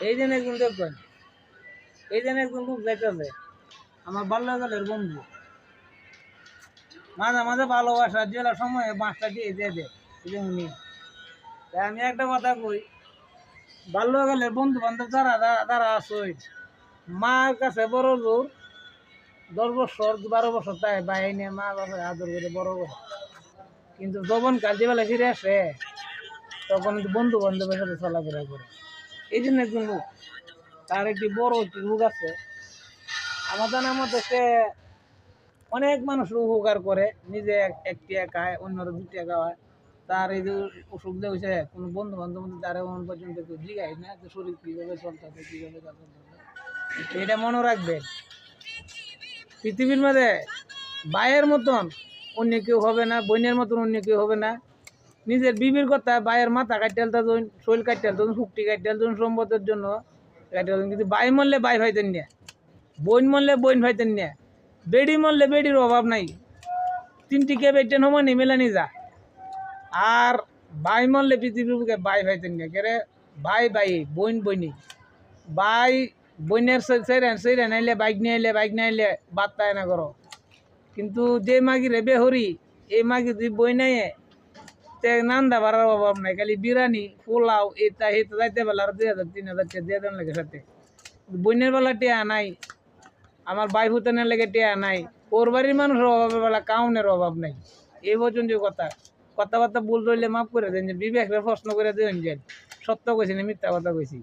এই জন্য একজন দেখবেন, এই জন্য একজন লোক যাইতেছে আমার বাল্যকালের বন্ধু, মাঝে মাঝে ভালোবাসা জেলার সময় বাঁশটা দিয়ে দে উনি। তাই আমি একটা কথা কই, বাল্যকালের বন্ধু বান্ধব যারা তারা আসই মার কাছে বড় জোর 10 বছর 12 বছর তাই বাইরে নিয়ে মা বাবার আদর করে বড় করে, কিন্তু যখন কাজে বেলা ফিরে আসে তখন বন্ধু বান্ধবের সাথে চলাফেরা করে। এই জন্য একজন লোক, তার একটি বড় একটি রোগ আছে আমার জানার মতো, সে অনেক মানুষের উপকার করে, নিজে একটি খায় অন্যরা 2 টাকা হয়। তার এই যে অসুখ যে হয়েছে কোনো বন্ধু বান্ধব তারা এমন পর্যন্ত কেউ জিগায় না যে শরীর কীভাবে চলতে হবে কীভাবে চলতে হবে। এটা মনে রাখবেন, পৃথিবীর মধ্যে ভাইয়ের মতন অন্য কেউ হবে না, বোনের মতন অন্য কেউ হবে না। নিজের বিবির কথা ভাইয়ের মাথা কাটতে আলতাম, শরীর কাটতে আলতাম, শুকটি কাটতে আলতাম সম্পদের জন্য কাটতে আলতাম, কিন্তু ভাই মরলে ভাই ভাইতেন না, বোন মরলে বোন ভাইতেন না, বেড়ি মরলে বেড়ির অভাব নাই। 3টি বেটেন সমান মেলানি যা। আর ভাই মরলে পৃথিবীর বুকে ভাই ভাইতেন না, কেরে ভাই ভাই বোন বইনি, ভাই বইনের সেইরা নাইলে বাইক নিয়ে আইলে বাইক নিয়ে আইলে বার্তায় না করো। কিন্তু যে মাগি রেবে হরি এই মাগি যদি বই নাই তে নান্দা বাড়ার অভাব নাই, খালি বিরিয়ানি পোলাও এটা হেতে যাইতে বেলা 2000 3000 টাকা দিয়ে দেন লাগে সাথে। বইনের বেলা টিয়া নাই, আমার ভাই ভুতানের লেগে টিয়া নাই, ওর বাড়ির মানুষের অভাবের বেলা কাউনের অভাব নাই। এই পর্যন্ত কথা, কথাবার্তা ভুল রইলে মাফ করে দেন, যে বিবেকের প্রশ্ন করে দেন যে সত্য কইছি না মিথ্যা কথা কইছি।